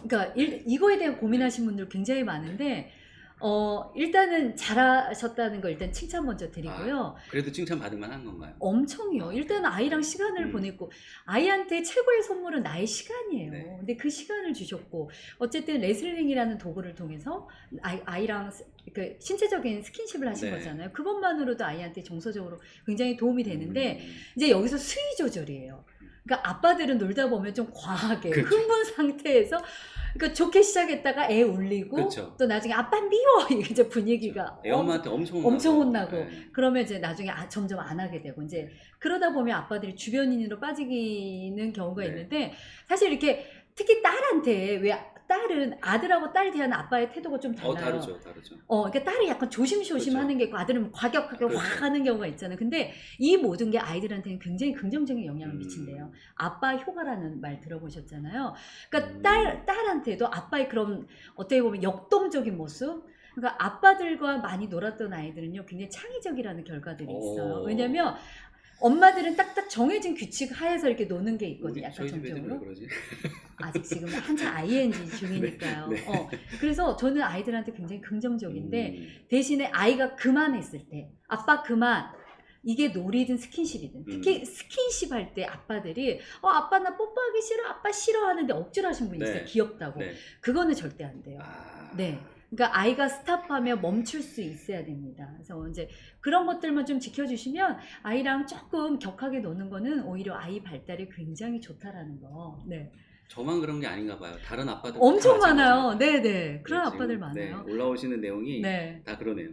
그러니까 이거에 대한 고민하신 분들 굉장히 많은데 일단은 잘하셨다는 거 일단 칭찬 먼저 드리고요. 그래도 칭찬 받을 만한 건가요? 엄청요. 일단 아이랑 시간을 보냈고 아이한테 최고의 선물은 나의 시간이에요. 네. 근데 그 시간을 주셨고 어쨌든 레슬링이라는 도구를 통해서 아이랑 그 신체적인 스킨십을 하신 네. 거잖아요. 그것만으로도 아이한테 정서적으로 굉장히 도움이 되는데 이제 여기서 수위 조절이에요. 그러니까 아빠들은 놀다 보면 좀 과하게 그렇죠. 흥분 상태에서 그러니까 좋게 시작했다가 애 울리고 그렇죠. 또 나중에 아빠 미워 이제 분위기가 애 엄마한테 엄청 혼나고 네. 그러면 이제 나중에 점점 안 하게 되고 이제 그러다 보면 아빠들이 주변인으로 빠지는 경우가 네. 있는데 사실 이렇게 특히 딸한테 왜 딸은 아들하고 딸 대한 아빠의 태도가 좀 달라요. 다르죠. 그러니까 딸이 약간 조심조심 그렇죠. 하는 게 있고 아들은 과격하게 그렇죠. 확 하는 경우가 있잖아요. 근데 이 모든 게 아이들한테는 굉장히 긍정적인 영향을 미친대요. 아빠 효과라는 말 들어보셨잖아요. 그러니까 딸한테도 아빠의 그런 어떻게 보면 역동적인 모습. 그러니까 아빠들과 많이 놀았던 아이들은요 굉장히 창의적이라는 결과들이 있어요. 왜냐면 엄마들은 딱딱 정해진 규칙 하에서 이렇게 노는 게 있거든요. 약간 저희 집 애들은 왜 정적으로. 그러지? 아직 지금 한참 ING 중이니까요. 네. 그래서 저는 아이들한테 굉장히 긍정적인데 대신에 아이가 그만했을 때 아빠 그만 이게 놀이든 스킨십이든 특히 스킨십 할 때 아빠들이 아빠 나 뽀뽀하기 싫어 아빠 싫어 하는데 억지로 하신 분이 있어요. 네. 귀엽다고. 네. 그거는 절대 안 돼요. 네. 그러니까 아이가 스탑하면 멈출 수 있어야 됩니다. 그래서 이제 그런 것들만 좀 지켜주시면 아이랑 조금 격하게 노는 거는 오히려 아이 발달에 굉장히 좋다라는 거. 네. 저만 그런 게 아닌가 봐요. 다른 아빠들 엄청 많아요. 네네. 그런 아빠들 많아요. 네, 올라오시는 내용이 네. 다 그러네요.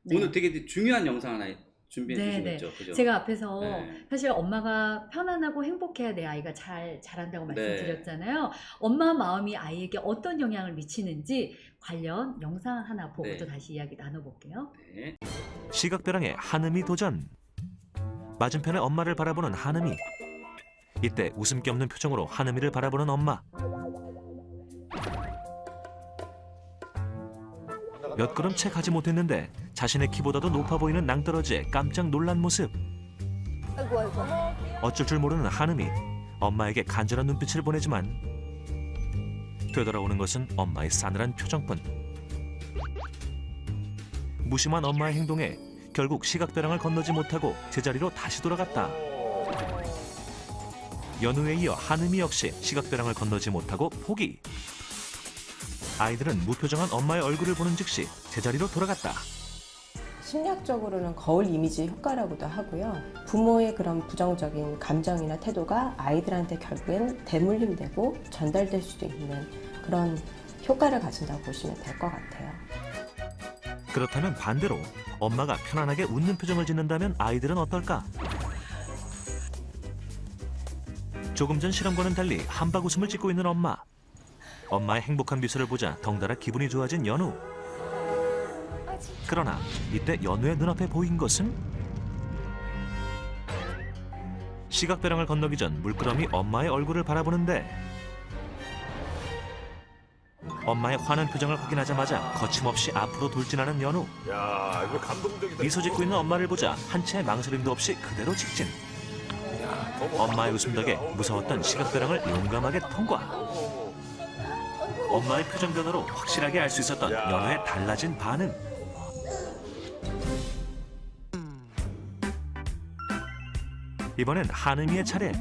네. 오늘 되게 중요한 영상 하나 준비해 주신 네, 거죠? 그죠? 제가 앞에서 네. 사실 엄마가 편안하고 행복해야 내 아이가 자란다고 네. 말씀드렸잖아요. 엄마 마음이 아이에게 어떤 영향을 미치는지 관련 영상 하나 보고 네. 또 다시 이야기 나눠볼게요. 네. 시각벼랑의 한음이 도전. 맞은편에 엄마를 바라보는 한음이. 이때 웃음기 없는 표정으로 한음이를 바라보는 엄마. 몇 걸음 채 가지 못했는데 자신의 키보다도 높아 보이는 낭떠러지에 깜짝 놀란 모습. 어쩔 줄 모르는 한음이 엄마에게 간절한 눈빛을 보내지만 되돌아오는 것은 엄마의 싸늘한 표정뿐. 무심한 엄마의 행동에 결국 시각벼랑을 건너지 못하고 제자리로 다시 돌아갔다. 연우에 이어 한음이 역시 시각벼랑을 건너지 못하고 포기. 아이들은 무표정한 엄마의 얼굴을 보는 즉시 제자리로 돌아갔다. 심리학적으로는 거울 이미지 효과라고도 하고요. 부모의 그런 부정적인 감정이나 태도가 아이들한테 결국엔 대물림되고 전달될 수도 있는 그런 효과를 가진다고 보시면 될 것 같아요. 그렇다면 반대로 엄마가 편안하게 웃는 표정을 짓는다면 아이들은 어떨까? 조금 전 실험과는 달리 한박 웃음을 짓고 있는 엄마. 엄마의 행복한 미소를 보자 덩달아 기분이 좋아진 연우. 그러나 이때 연우의 눈앞에 보인 것은 시각벼랑을 건너기 전 물끄러미 엄마의 얼굴을 바라보는데 엄마의 환한 표정을 확인하자마자 거침없이 앞으로 돌진하는 연우. 야, 이거 감동적이다. 미소 짓고 있는 엄마를 보자 한 채 망설임도 없이 그대로 직진. 엄마의 웃음 덕에 무서웠던 시각벼랑을 용감하게 통과. 엄마의 표정 변화로 확실하게 알 수 있었던 연우의 달라진 반응. 이번엔 한음이의 차례.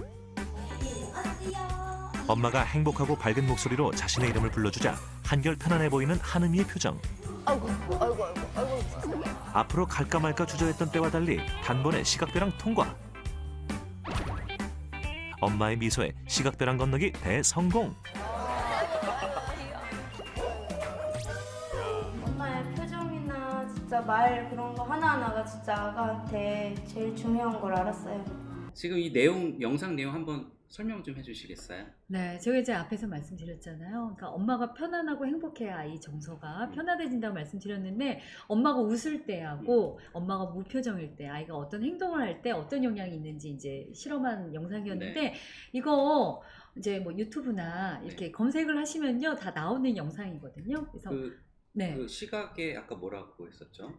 엄마가 행복하고 밝은 목소리로 자신의 이름을 불러주자 한결 편안해 보이는 한음이의 표정. 앞으로 갈까 말까 주저했던 때와 달리 단번에 시각벼랑 통과. 엄마의 미소에 시각벼랑 건너기 대성공. 엄마의 표정이나 진짜 말 그런 거 하나하나가 진짜 아가한테 제일 중요한 걸 알았어요. 지금 이 영상 내용 한번 설명 좀 해주시겠어요? 네, 제가 이제 앞에서 말씀드렸잖아요. 그러니까 엄마가 편안하고 행복해야 아이 정서가 편안해진다고 말씀드렸는데 엄마가 웃을 때하고 엄마가 무표정일 때 아이가 어떤 행동을 할 때 어떤 영향이 있는지 이제 실험한 영상이었는데 이거 이제 뭐 유튜브나 이렇게 검색을 하시면요 다 나오는 영상이거든요. 그래서 그 시각에 아까 뭐라고 했었죠?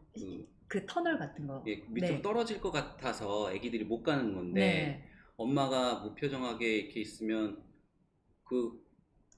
그 터널 같은 거. 밑으로 떨어질 것 같아서 애기들이 못 가는 건데 엄마가 무표정하게 이렇게 있으면 그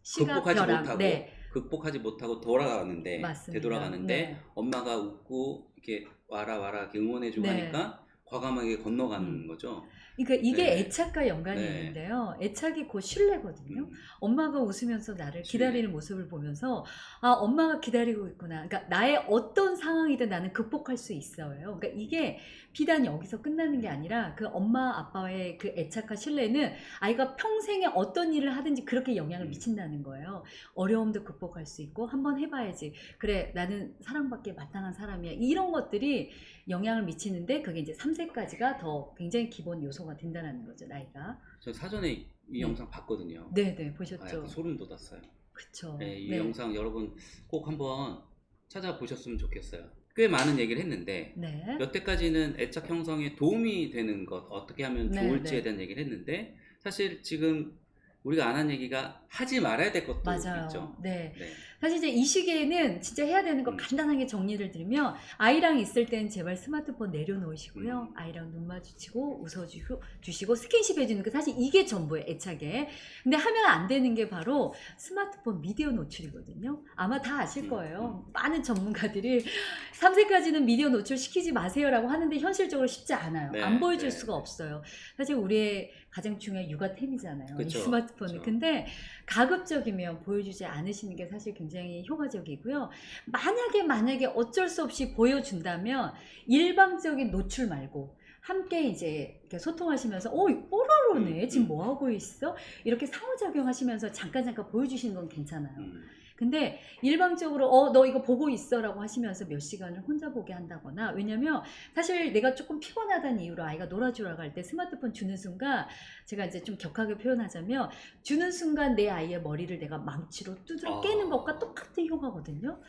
시각 극복하지 벼락. 못하고 네. 극복하지 못하고 돌아가는데 맞습니다. 되돌아가는데 네. 엄마가 웃고 이렇게 와라 이렇게 응원해주고 네. 하니까 과감하게 건너가는 거죠. 그러니까 이게 네. 애착과 연관이 네. 있는데요. 애착이 곧 신뢰거든요. 엄마가 웃으면서 나를 신뢰. 기다리는 모습을 보면서 아 엄마가 기다리고 있구나. 그러니까 나의 어떤 상황이든 나는 극복할 수 있어요. 그러니까 이게 비단 여기서 끝나는 게 아니라 그 엄마 아빠의 그 애착과 신뢰는 아이가 평생에 어떤 일을 하든지 그렇게 영향을 미친다는 거예요. 어려움도 극복할 수 있고 한번 해봐야지. 그래 나는 사랑받기에 마땅한 사람이야. 이런 것들이 영향을 미치는데 그게 이제 3세까지가 더 굉장히 기본 요소가 된다는 거죠. 나이가. 저 사전에 이 영상 봤거든요. 네네 아, 보셨죠. 약간 소름 돋았어요. 그쵸. 네, 이 네. 영상 여러분 꼭 한번 찾아보셨으면 좋겠어요. 꽤 많은 얘기를 했는데 네. 여태까지는 애착 형성에 도움이 되는 것 어떻게 하면 네, 좋을지에 네. 대한 얘기를 했는데 사실 지금 우리가 안 한 얘기가 하지 말아야 될 것도 맞아요. 있죠. 네. 네. 사실 이제 이 시기에는 진짜 해야 되는 거 간단하게 정리를 드리면 아이랑 있을 땐 제발 스마트폰 내려놓으시고요. 아이랑 눈 마주치고 웃어주시고 스킨십 해주는 게 사실 이게 전부예요. 애착에. 근데 하면 안 되는 게 바로 스마트폰 미디어 노출이거든요. 아마 다 아실 거예요. 많은 전문가들이 3세까지는 미디어 노출 시키지 마세요라고 하는데 현실적으로 쉽지 않아요. 네, 안 보여줄 네. 수가 없어요. 사실 우리의 가장 중요한 육아템이잖아요. 이 그쵸, 스마트폰은. 그쵸. 근데 가급적이면 보여주지 않으시는 게 사실 굉장히 효과적이고요. 만약에 어쩔 수 없이 보여준다면 일방적인 노출 말고 함께 이제 이렇게 소통하시면서 뽀로로네 지금 뭐 하고 있어? 이렇게 상호작용하시면서 잠깐 보여주시는 건 괜찮아요. 근데 일방적으로 너 이거 보고 있어라고 하시면서 몇 시간을 혼자 보게 한다거나 왜냐면 사실 내가 조금 피곤하다는 이유로 아이가 놀아주러 갈 때 스마트폰 주는 순간 제가 이제 좀 격하게 표현하자면 주는 순간 내 아이의 머리를 내가 망치로 두드려 깨는 것과 똑같은 효과거든요.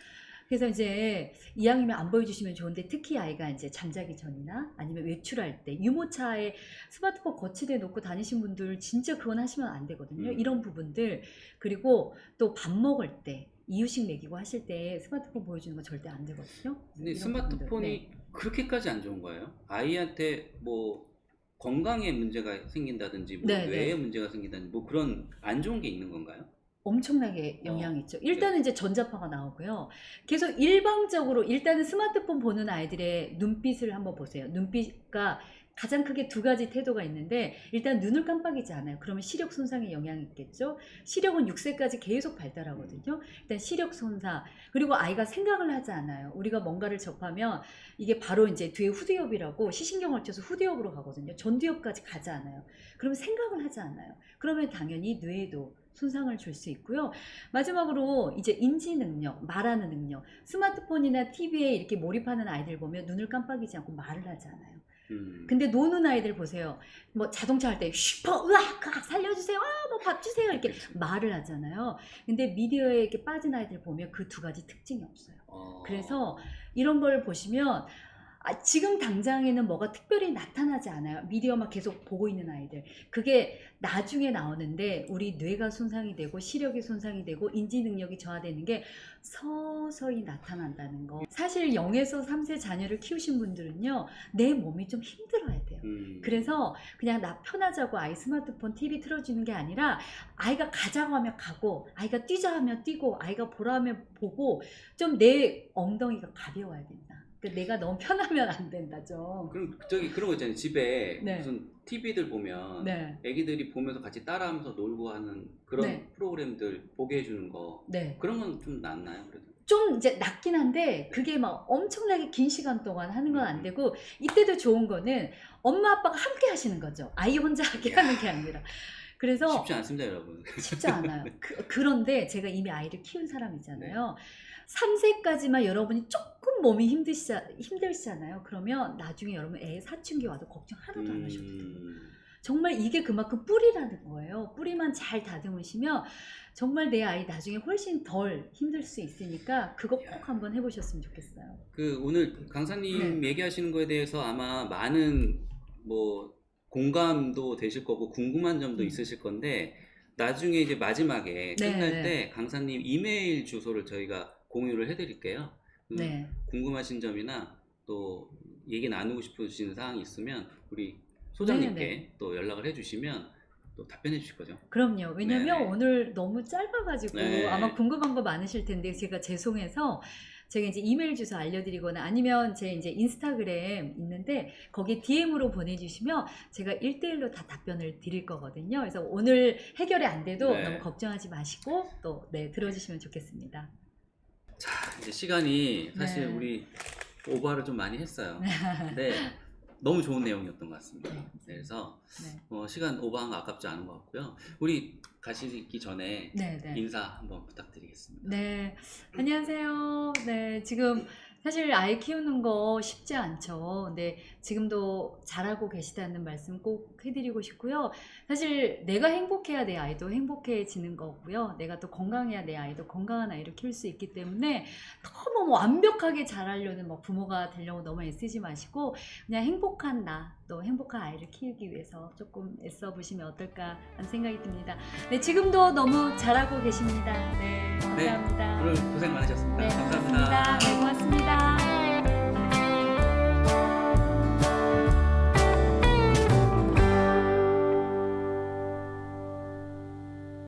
그래서 이제 이왕이면 안 보여주시면 좋은데 특히 아이가 이제 잠자기 전이나 아니면 외출할 때 유모차에 스마트폰 거치대에 놓고 다니신 분들 진짜 그건 하시면 안 되거든요. 이런 부분들 그리고 또 밥 먹을 때 이유식 먹이고 하실 때 스마트폰 보여주는 거 절대 안 되거든요. 근데 이런 스마트폰이 부분들. 네. 그렇게까지 안 좋은 거예요? 아이한테 뭐 건강에 문제가 생긴다든지 뭐 네, 뇌에 네. 문제가 생긴다든지 뭐 그런 안 좋은 게 있는 건가요? 엄청나게 영향이 있죠. 일단은 이제 전자파가 나오고요. 계속 일방적으로 일단은 스마트폰 보는 아이들의 눈빛을 한번 보세요. 눈빛과 가장 크게 두 가지 태도가 있는데 일단 눈을 깜빡이지 않아요. 그러면 시력 손상에 영향이 있겠죠. 시력은 6세까지 계속 발달하거든요. 일단 시력 손상 그리고 아이가 생각을 하지 않아요. 우리가 뭔가를 접하면 이게 바로 이제 뒤에 후두엽이라고 시신경을 쳐서 후두엽으로 가거든요. 전두엽까지 가지 않아요. 그러면 생각을 하지 않아요. 그러면 당연히 뇌에도 손상을 줄 수 있고요. 마지막으로 이제 인지 능력, 말하는 능력. 스마트폰이나 TV에 이렇게 몰입하는 아이들 보면 눈을 깜빡이지 않고 말을 하지 않아요. 근데 노는 아이들 보세요. 뭐 자동차 할 때 슈퍼 으악 살려주세요. 뭐 밥 주세요. 이렇게 말을 하잖아요. 근데 미디어에 이렇게 빠진 아이들 보면 그 두 가지 특징이 없어요. 그래서 이런 걸 보시면 지금 당장에는 뭐가 특별히 나타나지 않아요. 미디어만 계속 보고 있는 아이들. 그게 나중에 나오는데 우리 뇌가 손상이 되고 시력이 손상이 되고 인지 능력이 저하되는 게 서서히 나타난다는 거. 사실 0에서 3세 자녀를 키우신 분들은요. 내 몸이 좀 힘들어야 돼요. 그래서 그냥 나 편하자고 아이 스마트폰 TV 틀어주는 게 아니라 아이가 가자고 하면 가고 아이가 뛰자 하면 뛰고 아이가 보라 하면 보고 좀 내 엉덩이가 가벼워야 된다. 그러니까 내가 너무 편하면 안 된다 좀. 그럼 저기 그런 거 있잖아요. 집에 네. 무슨 TV들 보면 네. 애기들이 보면서 같이 따라하면서 놀고 하는 그런 네. 프로그램들 보게 해주는 거 네. 그런 건 좀 낫나요? 그래도? 좀 이제 낫긴 한데 그게 막 엄청나게 긴 시간 동안 하는 건 안 되고 이때도 좋은 거는 엄마 아빠가 함께 하시는 거죠. 아이 혼자 하게 하는 게 아니라. 그래서 쉽지 않습니다, 여러분. 쉽지 않아요. 그런데 제가 이미 아이를 키운 사람이잖아요. 3세까지만 여러분이 조금 몸이 힘들시잖아요. 그러면 나중에 여러분 애 사춘기 와도 걱정 하나도 안 하셔도 돼요. 정말 이게 그만큼 뿌리라는 거예요. 뿌리만 잘 다듬으시면 정말 내 아이 나중에 훨씬 덜 힘들 수 있으니까 그거 꼭 한번 해보셨으면 좋겠어요. 그 오늘 강사님 네. 얘기하시는 거에 대해서 아마 많은 뭐 공감도 되실 거고 궁금한 점도 있으실 건데 나중에 이제 마지막에 네, 끝날 네. 때 강사님 이메일 주소를 저희가 공유를 해드릴게요. 네. 궁금하신 점이나 또 얘기 나누고 싶으신 사항이 있으면 우리 소장님께 네, 네. 또 연락을 해주시면 또 답변해 주실 거죠? 그럼요. 왜냐면 네네. 오늘 너무 짧아가지고 네. 아마 궁금한 거 많으실 텐데 제가 죄송해서 제가 이제 이메일 주소 알려드리거나 아니면 제 이제 인스타그램 있는데 거기 DM으로 보내주시면 제가 1대1로 다 답변을 드릴 거거든요. 그래서 오늘 해결이 안 돼도 네. 너무 걱정하지 마시고 또 네, 들어주시면 좋겠습니다. 자, 이제 시간이 사실 네. 우리 오버를 좀 많이 했어요. 근데 너무 좋은 내용이었던 것 같습니다. 네. 그래서 네. 시간 오버한 거 아깝지 않은 것 같고요. 우리 가시기 전에 네, 네. 인사 한번 부탁드리겠습니다. 네, 안녕하세요. 네, 지금 사실 아이 키우는 거 쉽지 않죠. 근데 지금도 잘하고 계시다는 말씀 꼭 해드리고 싶고요. 사실 내가 행복해야 내 아이도 행복해지는 거고요. 내가 또 건강해야 내 아이도 건강한 아이를 키울 수 있기 때문에 너무 완벽하게 잘하려는 막 부모가 되려고 너무 애쓰지 마시고 그냥 행복한 나, 또 행복한 아이를 키우기 위해서 조금 애써 보시면 어떨까 하는 생각이 듭니다. 네, 지금도 너무 잘하고 계십니다. 네, 감사합니다. 오늘 고생 많으셨습니다. 네, 감사합니다. 고맙습니다. 네, 고맙습니다.